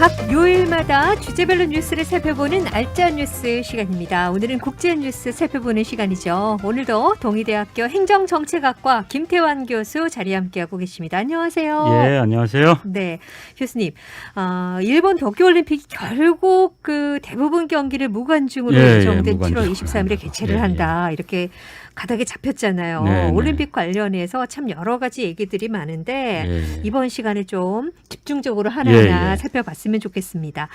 각 요일마다 주제별로 뉴스를 살펴보는 알짜 뉴스 시간입니다. 오늘은 국제 뉴스 살펴보는 시간이죠. 오늘도 동의대학교 행정정책학과 김태환 교수 자리에 함께하고 계십니다. 안녕하세요. 예, 안녕하세요. 네, 교수님. 일본 도쿄올림픽이 결국 그 대부분 경기를 무관중으로 예정된 7월 23일에 개최를 한다. 이렇게 가닥에 잡혔잖아요. 네, 올림픽 관련해서 참 여러 가지 얘기들이 많은데 이번 시간에 좀 집중적으로 하나하나 살펴봤으면 좋겠습니다.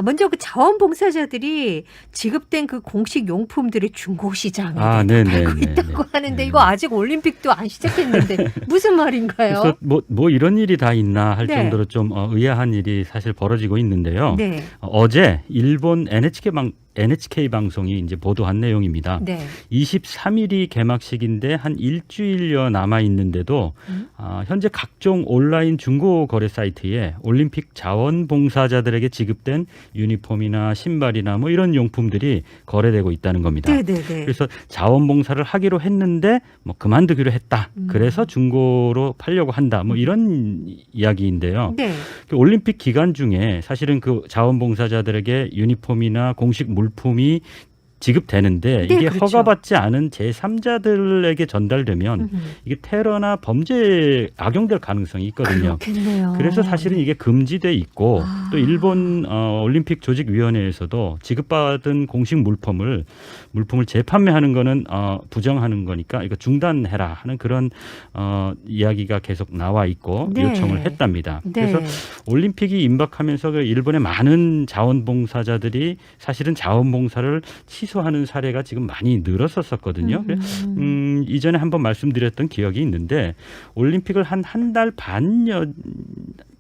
먼저 그 자원봉사자들이 지급된 그 공식 용품들이 중고시장에 팔고 있다고 하는데 이거 아직 올림픽도 안 시작했는데 무슨 말인가요? 그래서 뭐 이런 일이 다 있나 할 정도로 좀 의아한 일이 사실 벌어지고 있는데요. 네. 어제 일본 NHK 방송이 이제 보도한 내용입니다. 네. 23일이 개막식인데 한 일주일여 남아 있는데도 현재 각종 온라인 중고 거래 사이트에 올림픽 자원봉사자들에게 지급된 유니폼이나 신발이나 뭐 이런 용품들이 거래되고 있다는 겁니다. 네네네. 그래서 자원봉사를 하기로 했는데 뭐 그만두기로 했다. 그래서 중고로 팔려고 한다. 뭐 이런 이야기인데요. 네. 그 올림픽 기간 중에 사실은 그 자원봉사자들에게 유니폼이나 공식 물품이 지급되는데 이게 그렇죠. 허가받지 않은 제3자들에게 전달되면 이게 테러나 범죄에 악용될 가능성이 있거든요. 그렇겠네요. 그래서 사실은 이게 금지돼 있고 또 일본 올림픽 조직위원회에서도 지급받은 공식 물품을 재판매하는 거는 부정하는 거니까 이거 중단해라 하는 그런 이야기가 계속 나와 있고 요청을 했답니다. 그래서 올림픽이 임박하면서 그 일본의 많은 자원봉사자들이 사실은 자원봉사를 취소하는 사례가 지금 많이 늘었었거든요. 이전에 한번 말씀드렸던 기억이 있는데 올림픽을 한 달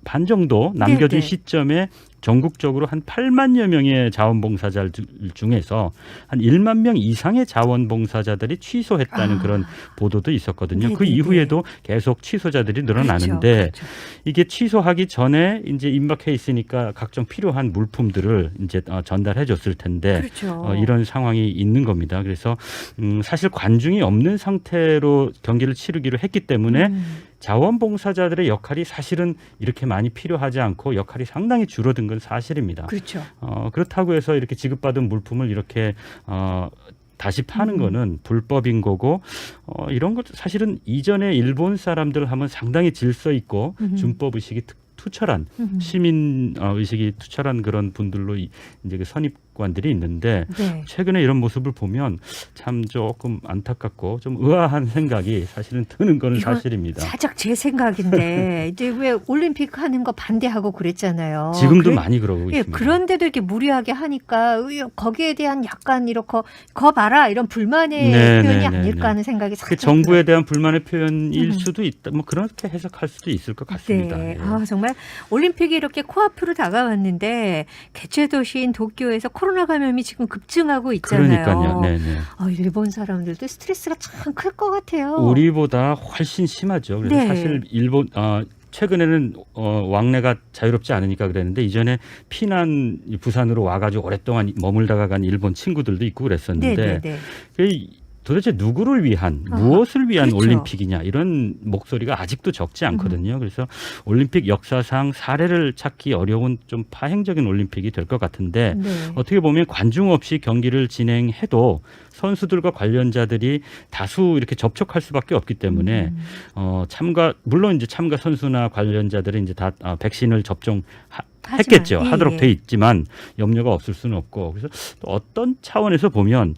반 정도 남겨둔 시점에 전국적으로 한 8만여 명의 자원봉사자들 중에서 한 1만 명 이상의 자원봉사자들이 취소했다는 그런 보도도 있었거든요. 그 이후에도 계속 취소자들이 늘어나는데 그렇죠. 이게 취소하기 전에 이제 임박해 있으니까 각종 필요한 물품들을 이제 전달해 줬을 텐데 이런 상황이 있는 겁니다. 그래서 사실 관중이 없는 상태로 경기를 치르기로 했기 때문에 자원봉사자들의 역할이 사실은 이렇게 많이 필요하지 않고 역할이 상당히 줄어든 건 사실입니다. 그렇죠. 그렇다고 해서 이렇게 지급받은 물품을 이렇게 다시 파는 거는 불법인 거고 이런 것 사실은 이전에 일본 사람들 하면 상당히 질서 있고 준법 의식이 투철한 시민 의식이 투철한 그런 분들로 이제 그 선입관들이 있는데 최근에 이런 모습을 보면 참 조금 안타깝고 좀 의아한 생각이 사실은 드는 거는 사실입니다. 살짝 제 생각인데 이제 왜 올림픽 하는 거 반대하고 그랬잖아요. 지금도 많이 그러고 있습니다. 그런데도 이렇게 무리하게 하니까 거기에 대한 약간 이렇게 거 봐라 이런 불만의 표현이 아닐까 하는 생각이 살짝 정부에 대한 불만의 표현일 수도 있다. 뭐 그렇게 해석할 수도 있을 것 같습니다. 정말 올림픽이 이렇게 코앞으로 다가왔는데 개최 도시인 도쿄에서 코로나 감염이 지금 급증하고 있잖아요. 그러니까요. 일본 사람들도 스트레스가 참 클 것 같아요. 우리보다 훨씬 심하죠. 그래서 사실 일본 최근에는 왕래가 자유롭지 않으니까 그랬는데 이전에 피난 부산으로 와가지고 오랫동안 머물다가 간 일본 친구들도 있고 그랬었는데 도대체 누구를 위한 무엇을 위한 올림픽이냐 이런 목소리가 아직도 적지 않거든요. 그래서 올림픽 역사상 사례를 찾기 어려운 좀 파행적인 올림픽이 될 것 같은데 어떻게 보면 관중 없이 경기를 진행해도 선수들과 관련자들이 다수 이렇게 접촉할 수밖에 없기 때문에 물론 이제 참가 선수나 관련자들은 이제 다 백신을 했겠죠. 하도록 돼 있지만 염려가 없을 수는 없고 그래서 또 어떤 차원에서 보면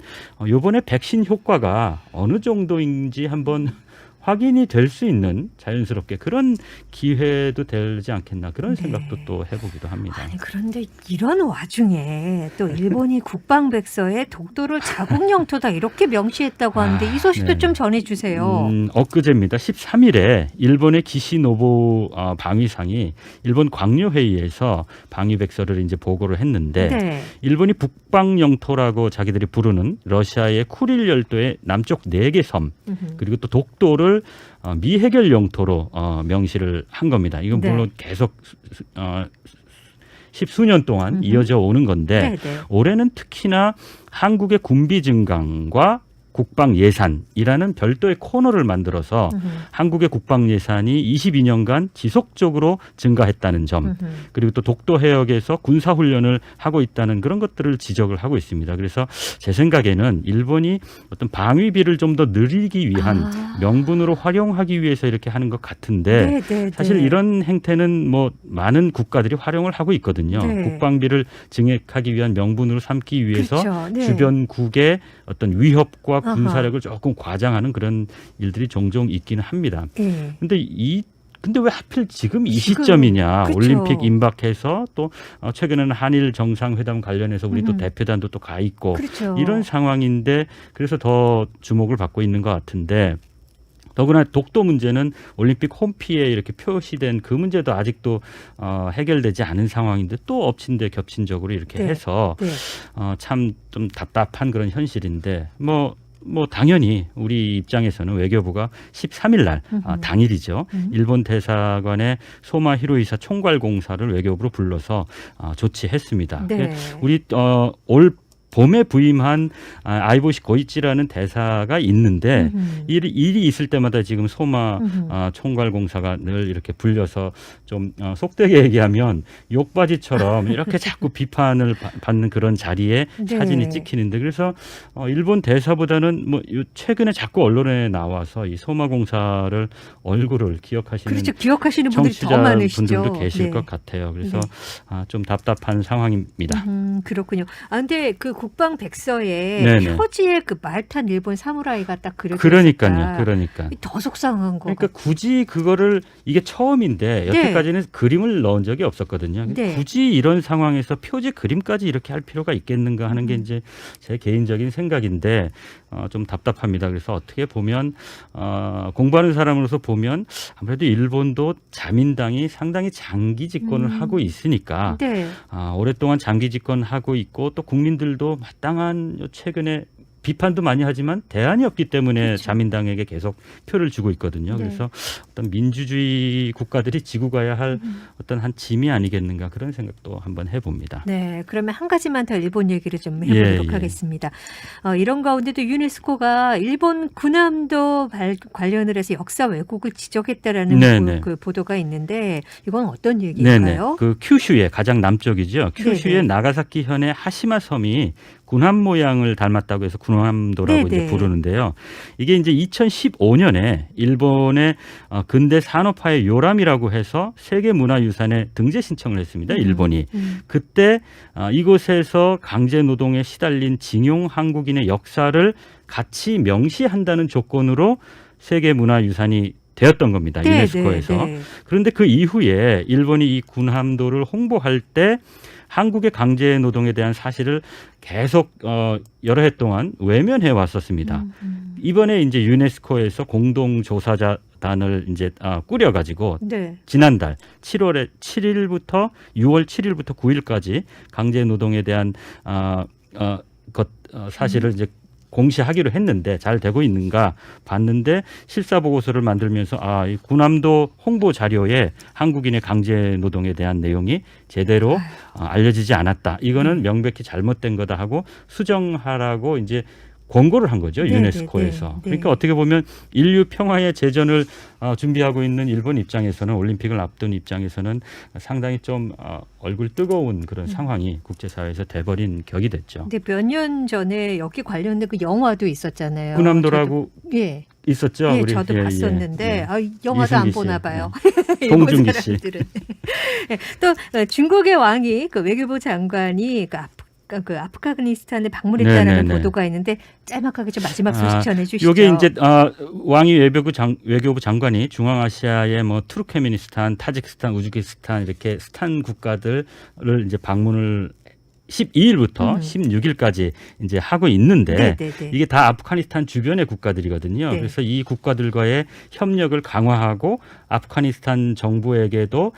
이번에 백신 효과가 어느 정도인지 한번 확인이 될 수 있는 자연스럽게 그런 기회도 되지 않겠나 그런 생각도 또 해보기도 합니다. 그런데 이런 와중에 또 일본이 국방백서에 독도를 자국 영토다 이렇게 명시했다고 하는데 이 소식도 좀 전해주세요. 엊그제입니다. 13일에 일본의 기시노부 방위상이 일본 광료회의에서 방위백서를 이제 보고를 했는데 일본이 북방 영토라고 자기들이 부르는 러시아의 쿠릴 열도의 남쪽 4개 섬 그리고 또 독도를 미해결 영토로 명시를 한 겁니다. 이건 물론 계속 십수년 동안 이어져 오는 건데 올해는 특히나 한국의 군비 증강과 국방 예산이라는 별도의 코너를 만들어서 한국의 국방 예산이 22년간 지속적으로 증가했다는 점, 그리고 또 독도 해역에서 군사 훈련을 하고 있다는 그런 것들을 지적을 하고 있습니다. 그래서 제 생각에는 일본이 어떤 방위비를 좀 더 늘리기 위한 명분으로 활용하기 위해서 이렇게 하는 것 같은데 사실 이런 행태는 뭐 많은 국가들이 활용을 하고 있거든요. 국방비를 증액하기 위한 명분으로 삼기 위해서 그렇죠. 주변국의 어떤 위협과 군사력을 조금 과장하는 그런 일들이 종종 있기는 합니다. 근데 왜 하필 지금 이 시점이냐. 그렇죠. 올림픽 임박해서 또 최근에는 한일 정상회담 관련해서 우리 또 대표단도 또 가 있고 그렇죠. 이런 상황인데 그래서 더 주목을 받고 있는 것 같은데 더구나 독도 문제는 올림픽 홈피에 이렇게 표시된 그 문제도 아직도 해결되지 않은 상황인데 또 엎친 데 겹친적으로 이렇게 해서 참 좀 답답한 그런 현실인데 뭐 당연히 우리 입장에서는 외교부가 13일 날 당일이죠. 일본 대사관의 소마 히로이사 총괄공사를 외교부로 불러서 조치했습니다. 우리 올 봄에 부임한 아이보시 고이치라는 대사가 있는데 일이 있을 때마다 지금 소마 총괄공사가 늘 이렇게 불려서 좀 속되게 얘기하면 욕바지처럼 이렇게 자꾸 비판을 받는 그런 자리에 사진이 찍히는데 그래서 일본 대사보다는 뭐 최근에 자꾸 언론에 나와서 이 소마 공사를 얼굴을 기억하시는 그렇죠. 기억하시는 분들이 더 많으시죠. 청취자분들도 계실 것 같아요. 그래서 좀 답답한 상황입니다. 그렇군요. 근데 그 국방 백서에 표지에 그 말탄 일본 사무라이가 딱 그려져 있으니까 그러니까 더 속상한 거. 그러니까 굳이 그거를 이게 처음인데 여태까지는 그림을 넣은 적이 없었거든요. 굳이 이런 상황에서 표지 그림까지 이렇게 할 필요가 있겠는가 하는 게 이제 제 개인적인 생각인데 좀 답답합니다. 그래서 어떻게 보면 공부하는 사람으로서 보면 아무래도 일본도 자민당이 상당히 장기 집권을 하고 있으니까 오랫동안 장기 집권하고 있고 또 국민들도 마땅한 최근에 비판도 많이 하지만 대안이 없기 때문에 자민당에게 계속 표를 주고 있거든요. 그래서 어떤 민주주의 국가들이 지고 가야 할 어떤 한 짐이 아니겠는가 그런 생각도 한번 해봅니다. 네, 그러면 한 가지만 더 일본 얘기를 좀 해보도록 하겠습니다. 이런 가운데도 유네스코가 일본 군함도 관련을 해서 역사 왜곡을 지적했다라는 그 보도가 있는데 이건 어떤 얘기인가요? 그 큐슈의 가장 남쪽이죠. 큐슈의 나가사키 현의 하시마 섬이 군함 모양을 닮았다고 해서 군함도라고 이제 부르는데요. 이게 이제 2015년에 일본의 근대 산업화의 요람이라고 해서 세계문화유산에 등재 신청을 했습니다. 일본이. 그때 이곳에서 강제 노동에 시달린 징용 한국인의 역사를 같이 명시한다는 조건으로 세계문화유산이 되었던 겁니다. 유네스코에서. 그런데 그 이후에 일본이 이 군함도를 홍보할 때 한국의 강제 노동에 대한 사실을 계속 여러 해 동안 외면해 왔었습니다. 이번에 이제 유네스코에서 공동조사단을 이제 꾸려가지고 지난달 7월 7일부터 6월 7일부터 9일까지 강제 노동에 대한 사실을 이제 공시하기로 했는데 잘 되고 있는가 봤는데 실사 보고서를 만들면서 이 군함도 홍보 자료에 한국인의 강제 노동에 대한 내용이 제대로 알려지지 않았다. 이거는 명백히 잘못된 거다 하고 수정하라고 이제 권고를 한 거죠. 유네스코에서. 그러니까 어떻게 보면 인류 평화의 재전을 준비하고 있는 일본 입장에서는 올림픽을 앞둔 입장에서는 상당히 좀 얼굴 뜨거운 그런 상황이 국제사회에서 돼버린 격이 됐죠. 근데 몇 년 전에 여기 관련된 그 영화도 있었잖아요. 군함도라고 있었죠. 우리 저도 봤었는데 영화도 안 보나 봐요. 송중기 씨. 또 중국의 왕이 그 외교부 장관이 그 아프가니스탄에 방문했다는 보도가 있는데 짤막하게 좀 마지막 소식 전해주시죠. 이게 이제 왕이 외교부 장관이 중앙아시아의 뭐 투르크메니스탄, 타지키스탄, 우즈베키스탄 이렇게 스탄 국가들을 이제 방문을 12일부터 16일까지 이제 하고 있는데 이게 다 아프가니스탄 주변의 국가들이거든요. 그래서 이 국가들과의 협력을 강화하고 아프가니스탄 정부에게도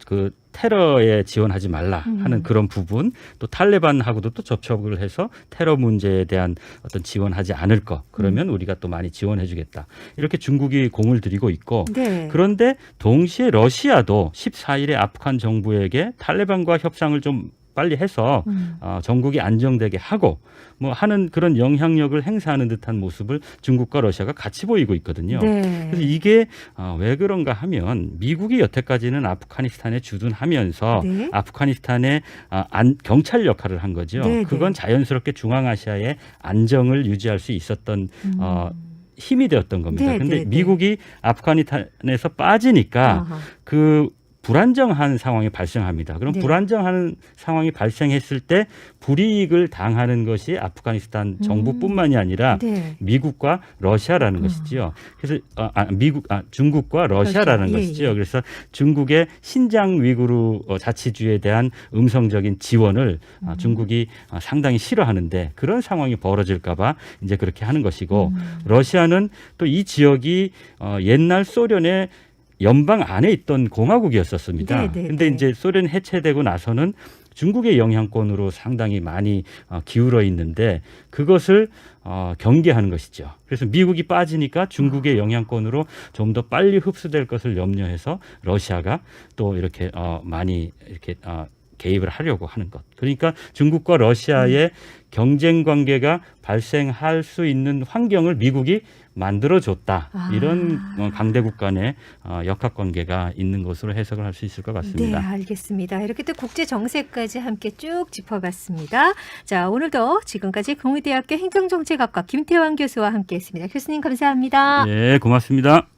그 테러에 지원하지 말라 하는 그런 부분, 또 탈레반하고도 또 접촉을 해서 테러 문제에 대한 어떤 지원하지 않을 것, 그러면 우리가 또 많이 지원해주겠다. 이렇게 중국이 공을 들이고 있고, 그런데 동시에 러시아도 14일에 아프간 정부에게 탈레반과 협상을 좀 빨리 해서 전국이 안정되게 하고 뭐 하는 그런 영향력을 행사하는 듯한 모습을 중국과 러시아가 같이 보이고 있거든요. 네. 그래서 이게 왜 그런가 하면 미국이 여태까지는 아프가니스탄에 주둔하면서 네. 아프가니스탄의 경찰 역할을 한 거죠. 네, 그건 네. 자연스럽게 중앙아시아의 안정을 유지할 수 있었던 힘이 되었던 겁니다. 그런데 네, 네. 미국이 아프가니스탄에서 빠지니까 아하. 그 불안정한 상황이 발생합니다. 그럼 네. 불안정한 상황이 발생했을 때 불이익을 당하는 것이 아프가니스탄 정부뿐만이 아니라 네. 미국과 러시아라는 것이지요. 그래서 중국과 러시아라는 러시아. 예, 것이죠. 예. 그래서 중국의 신장 위구르 자치주의에 대한 음성적인 지원을 중국이 상당히 싫어하는데 그런 상황이 벌어질까봐 이제 그렇게 하는 것이고 러시아는 또 이 지역이 옛날 소련의 연방 안에 있던 공화국이었었습니다. 그런데 이제 소련 해체되고 나서는 중국의 영향권으로 상당히 많이 기울어 있는데 그것을 경계하는 것이죠. 그래서 미국이 빠지니까 중국의 영향권으로 좀 더 빨리 흡수될 것을 염려해서 러시아가 또 이렇게 많이 이렇게 개입을 하려고 하는 것. 그러니까 중국과 러시아의 경쟁 관계가 발생할 수 있는 환경을 미국이 만들어줬다. 이런 강대국 간의 역학관계가 있는 것으로 해석을 할 수 있을 것 같습니다. 네, 알겠습니다. 이렇게 또 국제 정세까지 함께 쭉 짚어봤습니다. 자, 오늘도 지금까지 국민대학교 행정정책학과 김태환 교수와 함께했습니다. 교수님 감사합니다. 네, 고맙습니다.